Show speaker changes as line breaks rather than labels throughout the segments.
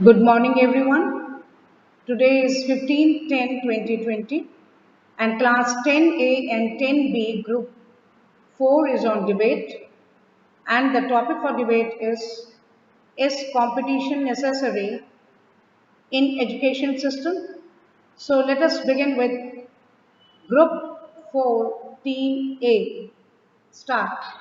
Good morning, everyone. Today is 15/10/2020, and class 10A and 10B group 4 is on debate, and the topic for debate is competition necessary in education system? So let us begin with group 4 team A. Start.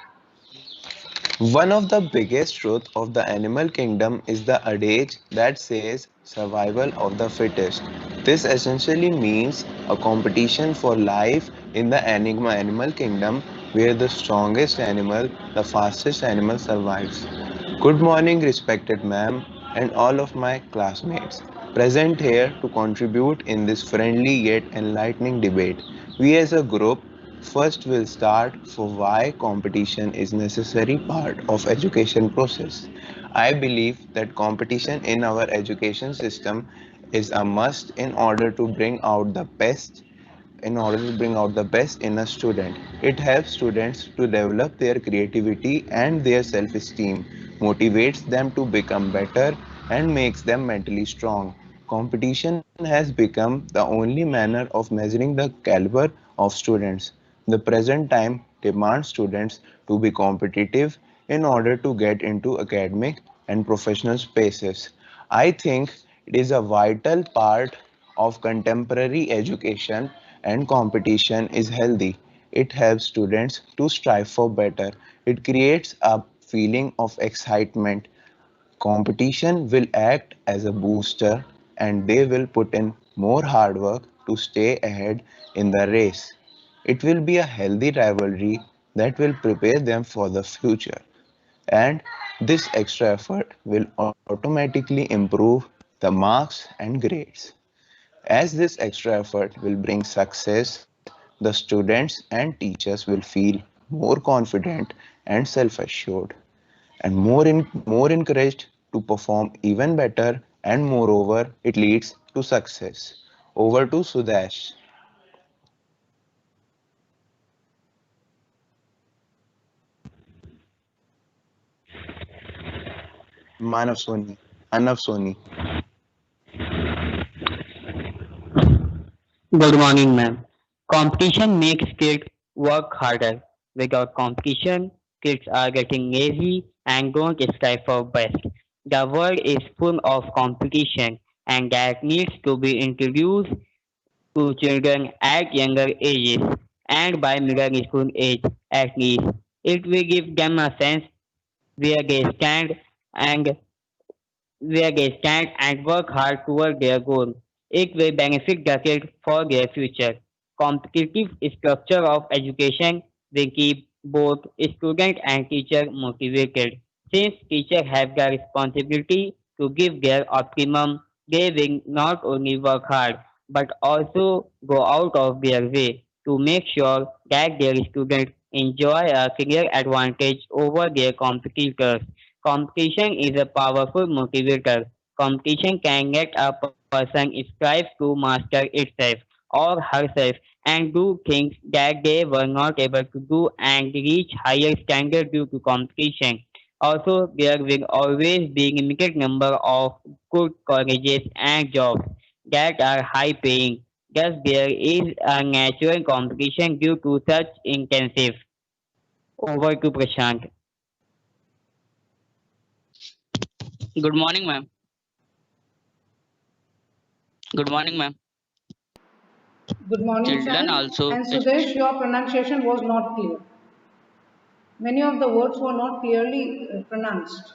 One of the biggest truths of the animal kingdom is the adage that says survival of the fittest. This essentially means a competition for life in the animal kingdom where the strongest animal, the fastest animal survives. Good morning, respected ma'am, and all of my classmates present here to contribute in this friendly yet enlightening debate. We as a group first will start for why competition is necessary part of education process. I believe that competition in our education system is a must in order to bring out the best in a student. It helps students to develop their creativity and their self-esteem, motivates them to become better, and makes them mentally strong. Competition has become the only manner of measuring the caliber of students. The present time demands students to be competitive in order to get into academic and professional spaces. I think it is a vital part of contemporary education, and competition is healthy. It helps students to strive for better. It creates a feeling of excitement. Competition will act as a booster and they will put in more hard work to stay ahead in the race. It will be a healthy rivalry that will prepare them for the future. And this extra effort will automatically improve the marks and grades. As this extra effort will bring success, the students and teachers will feel more confident and self-assured and more encouraged to perform even better, and moreover it leads to success. Over to Sudesh. Manav Soni. Anav Soni.
Good morning, ma'am. Competition makes kids work harder. Without competition, kids are getting lazy and don't strive for best. The world is full of competition and that needs to be introduced to children at younger ages and by middle school age at least. It will give them a sense where they stand and and work hard toward their goal. It will benefit the kids for their future. Competitive structure of education will keep both student and teacher motivated. Since teachers have the responsibility to give their optimum, they will not only work hard but also go out of their way to make sure that their students enjoy a clear advantage over their competitors. Competition is a powerful motivator. Competition can get a person strive to master itself or herself and do things that they were not able to do and reach higher standards due to competition. Also, there will always be limited number of good colleges and jobs that are high paying. Thus, there is a natural competition due to such intensive. Over to Prashant.
Good morning, ma'am. Good morning, ma'am.
Good morning,
Children
Sam.
also,
And Sudesh, your pronunciation was not clear. Many of the words were not clearly pronounced.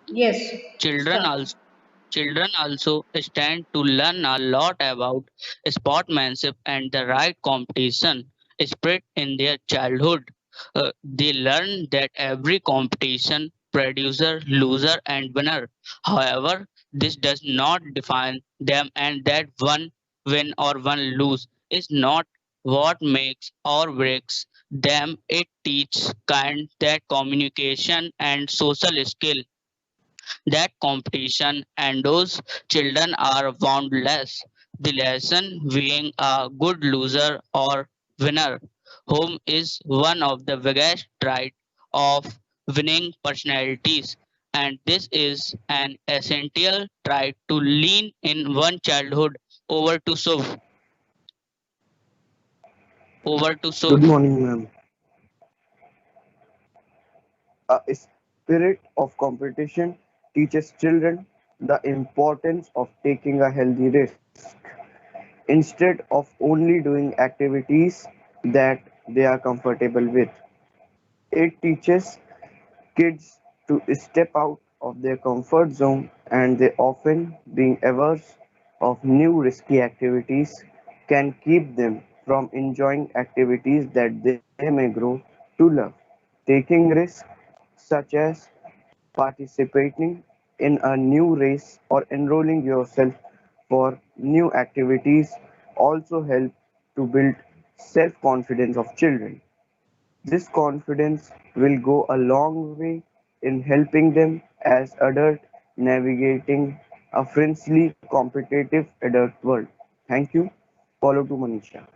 Yes,
children
start.
also, children also stand to learn a lot about sportsmanship and the right competition spirit in their childhood. They learn that every competition producer, loser, and winner. However, this does not define them, and that one win or one lose is not what makes or breaks them. It teaches kind that communication and social skill that competition and those children are boundless. The lesson being a good loser or winner, whom is one of the biggest trait of winning personalities. and this is an essential trait to lean in one childhood. Over to Suv. Over to
Good
Suv.
morning, ma'am. A spirit of competition teaches children the importance of taking a healthy risk instead of only doing activities that they are comfortable with. It teaches kids to step out of their comfort zone and they often being averse of new risky activities can keep them from enjoying activities that they may grow to love. Taking risks such as participating in a new race or enrolling yourself for new activities also help to build self-confidence of children. This confidence will go a long way in helping them as adults navigating a fiercely competitive adult world. Thank you. Follow to Manisha.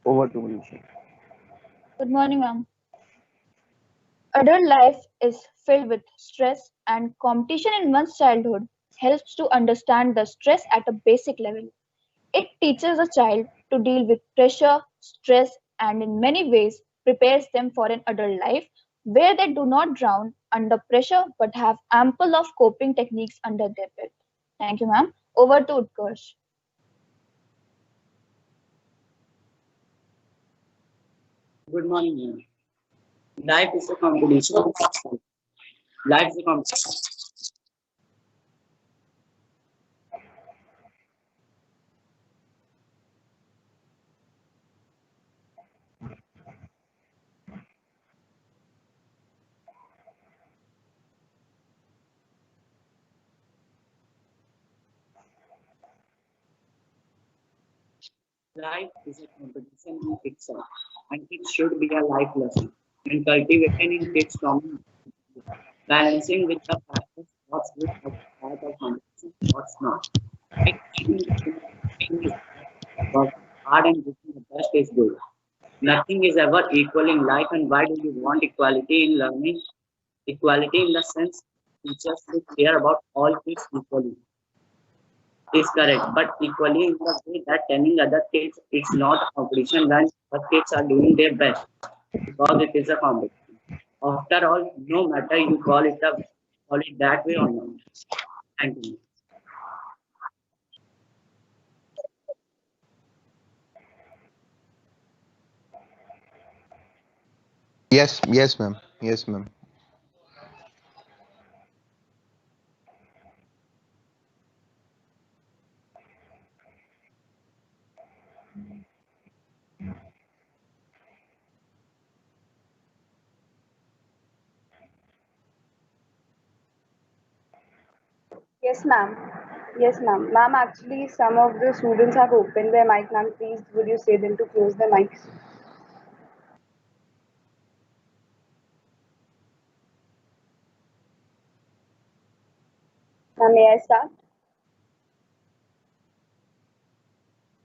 Over to Manisha.
Good morning, ma'am. Adult life is filled with stress, and competition in one's childhood helps to understand the stress at a basic level. It teaches a child to deal with pressure, stress, and in many ways prepares them for an adult life where they do not drown under pressure but have ample of coping techniques under their belt. Thank you, ma'am. Over to Utkarsh.
Good morning, ma'am. Life is a competition. Life is a competition. Life is a competition in itself, and it should be a life lesson. And cultivating in kids from balancing with the factors what's good at part of competition, what's not. Like keeping is working hard and giving the best is good. Nothing is ever equal in life, and why do you want equality in learning? Equality in the sense teachers should care about all kids equally is correct, but equally in the way that telling other kids it's not a competition when the kids are doing their best because it is a competition. After all, no matter you call it that way or not. Thank you.
Yes, ma'am. Yes, ma'am.
Yes, ma'am. Yes, ma'am. Ma'am, actually, some of the students have opened their mic. Ma'am, please, would you say them to close their mics? Ma'am, may I start?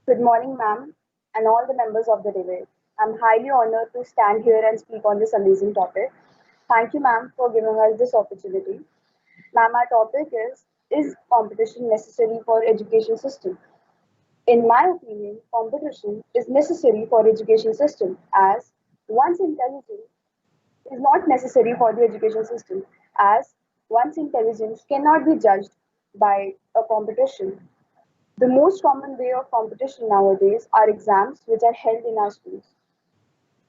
Good morning, ma'am, and all the members of the debate. I'm highly honored to stand here and speak on this amazing topic. Thank you, ma'am, for giving us this opportunity. Ma'am, our topic is competition necessary for education system? In my opinion, competition is necessary for education system as one's intelligence is not necessary for the education system as one's intelligence cannot be judged by a competition. The most common way of competition nowadays are exams which are held in our schools.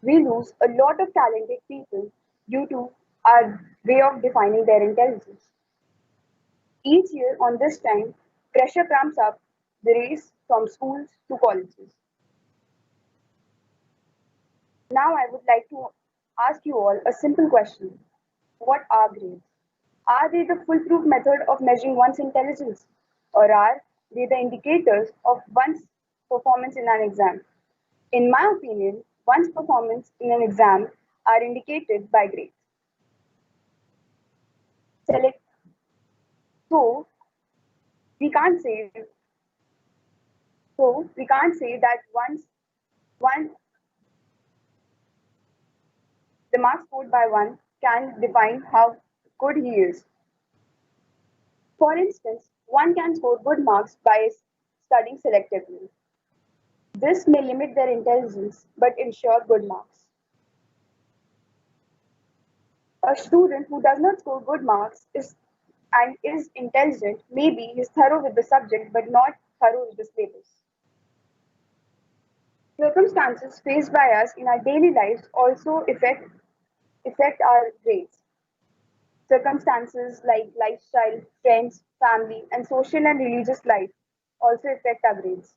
We lose a lot of talented people due to our way of defining their intelligence. Each year on this time, pressure ramps up the race from schools to colleges. Now I would like to ask you all a simple question. What are grades? Are they the foolproof method of measuring one's intelligence? Or are they the indicators of one's performance in an exam? In my opinion, one's performance in an exam are indicated by grades. Select so we can't say we can't say that once one the marks scored by one can define how good he is. For instance, one can score good marks by studying selectively. This may limit their intelligence but ensure good marks. A student who does not score good marks is intelligent, maybe he's thorough with the subject but not thorough with the syllabus. Circumstances faced by us in our daily lives also affect our grades. Circumstances like lifestyle, friends, family, and social and religious life also affect our grades.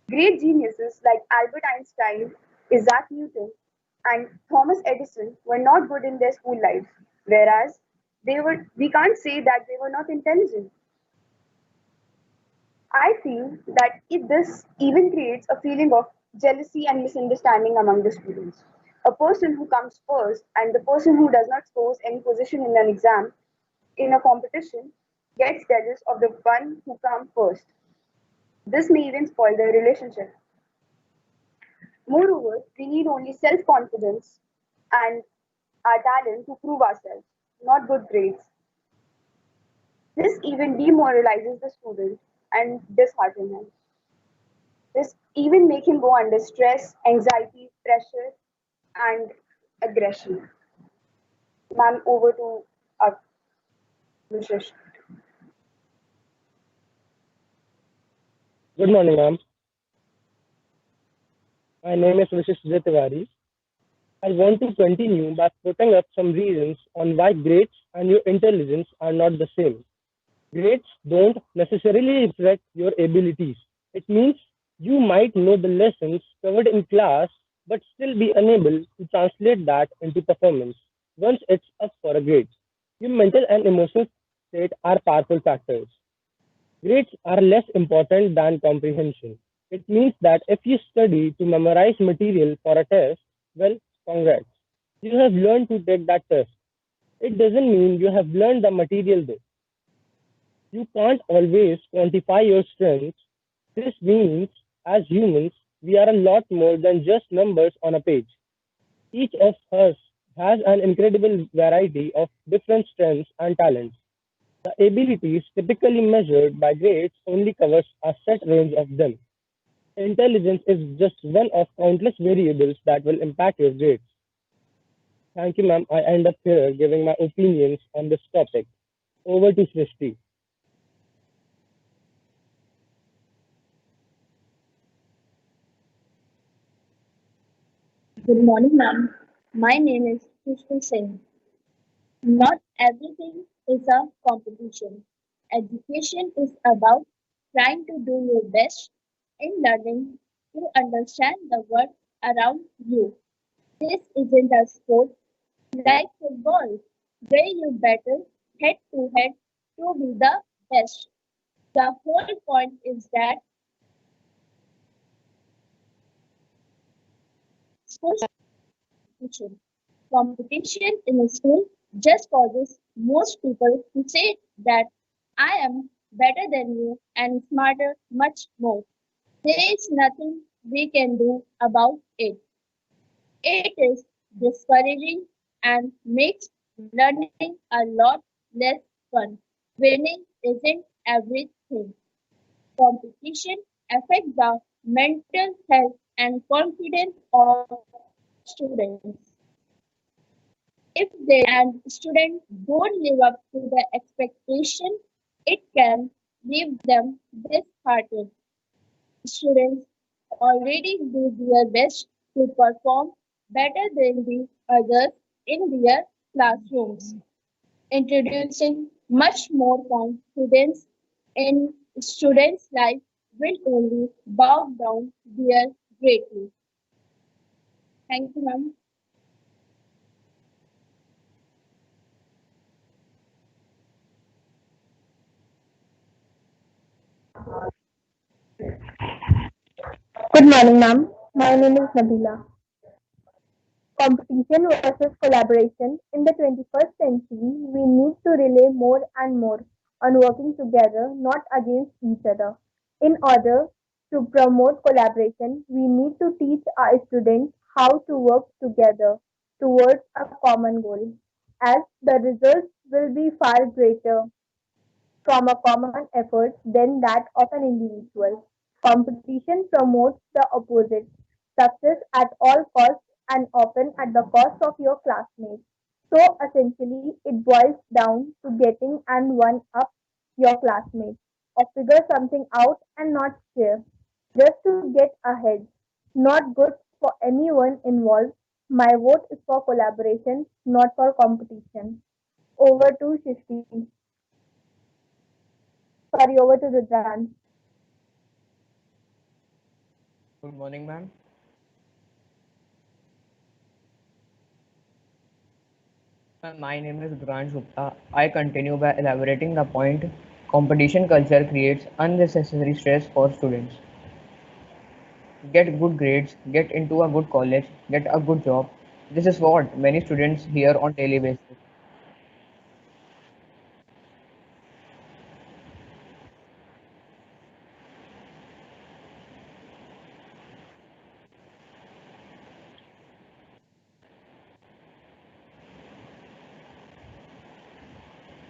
Great geniuses like Albert Einstein, Isaac Newton, and Thomas Edison were not good in their school life, whereas we can't say that they were not intelligent. I feel that this even creates a feeling of jealousy and misunderstanding among the students. A person who comes first and the person who does not score any position in an exam, in a competition, gets jealous of the one who comes first. This may even spoil their relationship. Moreover, we need only self confidence and our talent to prove ourselves, not good grades. This even demoralizes the student and disheartens him. This even make him go under stress, anxiety, pressure, and aggression. Ma'am, over to Vishesh.
Good morning, ma'am. My name is Vishesh Tiwari. I want to continue by putting up some reasons on why grades and your intelligence are not the same. Grades don't necessarily reflect your abilities. It means you might know the lessons covered in class but still be unable to translate that into performance once it's up for a grade. Your mental and emotional state are powerful factors. Grades are less important than comprehension. It means that if you study to memorize material for a test, well, congrats. You have learned to take that test. It doesn't mean you have learned the material though. You can't always quantify your strengths. This means, as humans, we are a lot more than just numbers on a page. Each of us has an incredible variety of different strengths and talents. The abilities typically measured by grades only covers a set range of them. Intelligence is just one of countless variables that will impact your grades. Thank you, ma'am. I end up here giving my opinions on this topic. Over to Srishti.
Good morning, ma'am. My name is Pushpa Singh. Not everything is a competition. Education is about trying to do your best in learning to understand the world around you. This isn't a sport like football where you battle head to head to be the best. The whole point is that sports competition. Competition in a school just causes most people to say that I am better than you and smarter much more. There is nothing we can do about it. It is discouraging and makes learning a lot less fun. Winning isn't everything. Competition affects the mental health and confidence of students. If they and students don't live up to the expectation, it can leave them disheartened. Students already do their best to perform better than the others in their classrooms, introducing much more confidence in students' life will only bow down their greatly. Thank you, ma'am.
Good morning, ma'am. My name is Nabila. Competition versus collaboration. In the 21st century, we need to rely more and more on working together, not against each other. In order to promote collaboration, we need to teach our students how to work together towards a common goal. as the results will be far greater from a common effort than that of an individual. Competition promotes the opposite, success at all costs and often at the cost of your classmates. So essentially, it boils down to getting and one up your classmates, or figure something out and not share, just to get ahead. Not good for anyone involved. My vote is for collaboration, not for competition. Over to Shishti. Sorry, over to Rudran.
Good morning, ma'am. My name is Granj Gupta. I continue by elaborating the point competition culture creates unnecessary stress for students. Get good grades, get into a good college, get a good job. This is what many students hear on daily basis.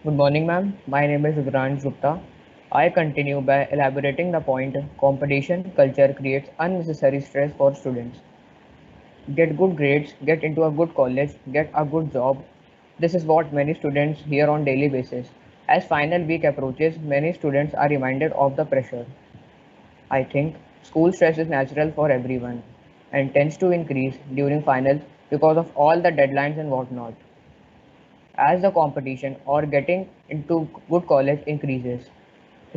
Good morning, ma'am. My name is Granj Gupta. I continue by elaborating the point competition culture creates unnecessary stress for students. Get good grades, get into a good college, get a good job. This is what many students hear on daily basis. As final week approaches, many students are reminded of the pressure. I think school stress is natural for everyone and tends to increase during finals because of all the deadlines and whatnot. As the competition or getting into good college increases,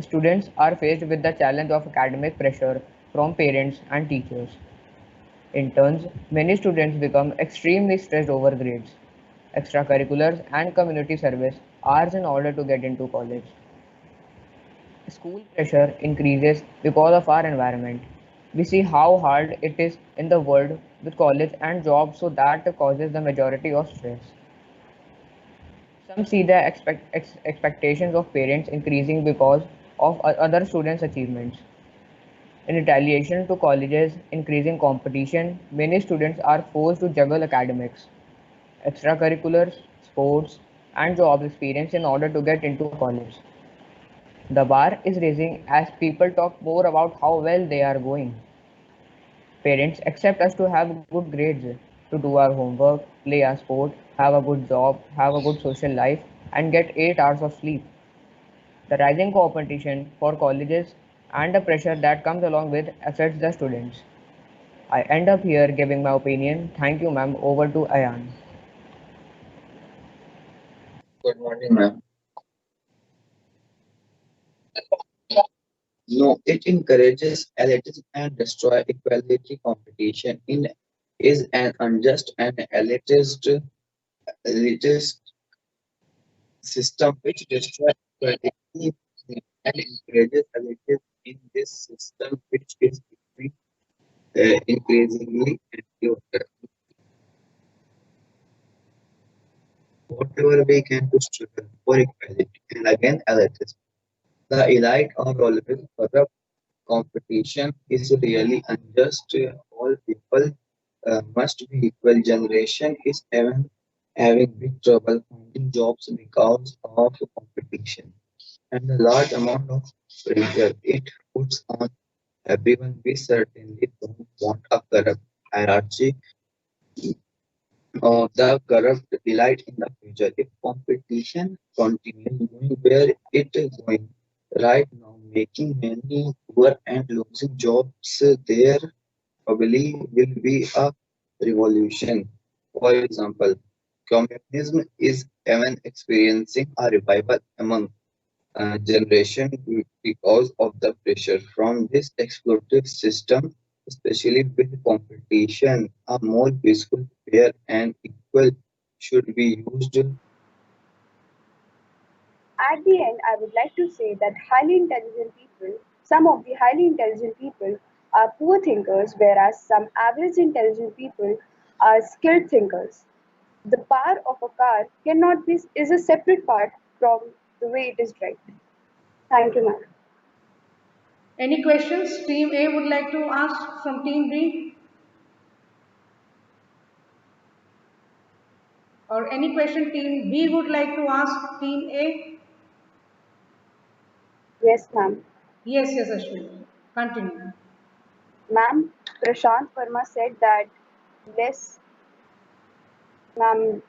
students are faced with the challenge of academic pressure from parents and teachers. In turn, many students become extremely stressed over grades, extracurriculars, and community service hours in order to get into college. School pressure increases because of our environment. We see how hard it is in the world with college and jobs, so that causes the majority of stress. Some see the expectations of parents increasing because of other students' achievements. In retaliation to colleges increasing competition, many students are forced to juggle academics, extracurriculars, sports, and job experience in order to get into a college. The bar is raising as people talk more about how well they are going. Parents expect us to have good grades, to do our homework, play our sport, have a good job, have a good social life, and get 8 hours of sleep. The rising competition for colleges and the pressure that comes along with affects the students. I end up here giving my opinion. Thank you, ma'am. Over to Ayan.
Good morning, ma'am. No, it encourages elitism and destroy equality. Competition in is an unjust and elitist system which destroys equality and encourages elitism in this system, which is becoming increasingly mediocre. Whatever we can to struggle for equality and again elitism. The elite are always corrupt. Competition is really unjust. All people must be equal. Generation is even having big trouble finding jobs because of competition and a large amount of pressure it puts on everyone. We certainly don't want a corrupt hierarchy or the corrupt elite in the future. If competition continues going where it is going right now, making many poor and losing jobs, there probably will be a revolution. For example, communism is even experiencing a revival among generation because of the pressure from this exploitative system, especially with competition. A more peaceful, fair, and equal should be used.
At the end, I would like to say that highly intelligent people, some of the highly intelligent people are poor thinkers, whereas some average intelligent people are skilled thinkers. The power of a car cannot be is a separate part from the way it is driven. Thank you, ma'am.
Any questions Team A would like to ask from Team B? Or or any question team B would like to ask team A?
Yes, ma'am.
Yes, Ashwin. Continue.
Ma'am, Prashant Verma said that less, ma'am,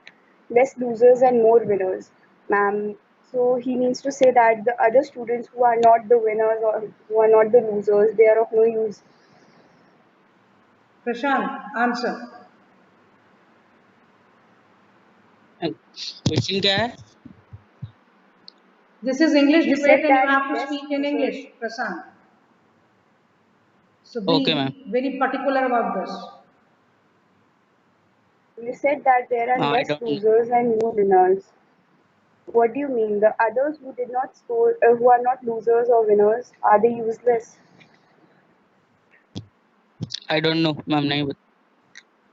less losers and more winners. Ma'am, so he means to say that the other students who are not the winners or who are not the losers, they are of no use.
Prashant, answer.
Question क्या है?
This is English
You
debate
said
and you
that
have to
less
speak in
losers.
English, Prashant. So
Okay, ma'am.
be very particular about this.
You said that there are
I
less
don't.
losers and more winners. What do you mean? The others who did not score, who are not losers or winners, are they useless?
I don't know, ma'am. नहीं बता.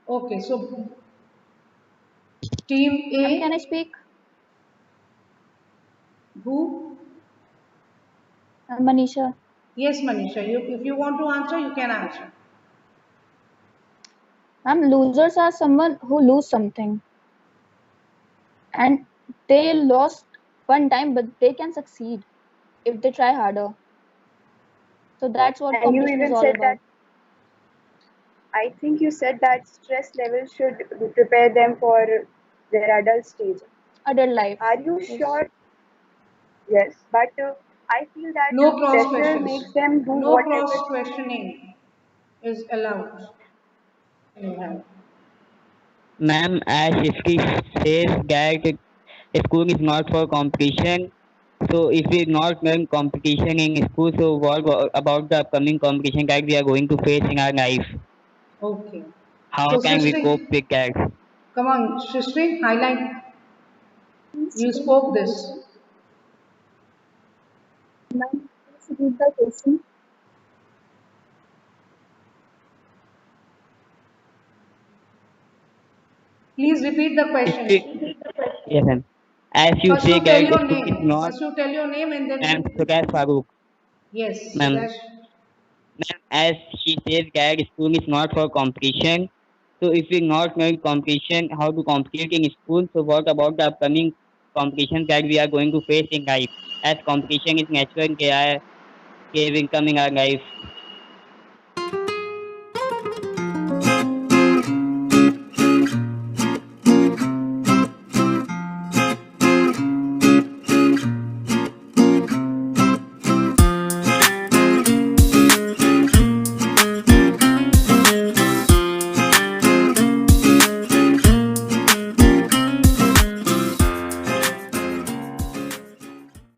Okay, so team
Ma'am, can I
A,
speak?
who?
Manisha.
Yes, Manisha. If you want to answer, you can answer.
Ma'am, losers are someone who lose something. And they lost one time, but they can succeed if they try harder. So that's what
And you
competition is
even
all
said
about.
that, I think you said that stress levels should prepare them for their adult stage.
Adult life.
Are you
Yes.
sure? Yes, but I feel that
No cross
pressure
questions.
makes them do
No
whatever.
cross questioning is allowed. You have.
Ma'am, as history says that school is not for competition. So if we not learn competition in school, so what about the upcoming competition that we are going to face in our life?
Okay.
How
So
can we cope
Srishti,
with that?
come on, Srishti, highlight. You spoke this.
Ma'am, please repeat the question.
Please repeat the
If
question.
we, yes, ma'am. As you
First
say
you tell
that
your
school is
name.
not,
First you tell your name and
ma'am,
then
Suresh Farooq,
yes,
ma'am.
Sudash.
Ma'am, as she says that school is not for competition. So if we not learn competition, how to compete in school, so what about the upcoming competition that we are going to face in life? As competition is natural, they will come in our life.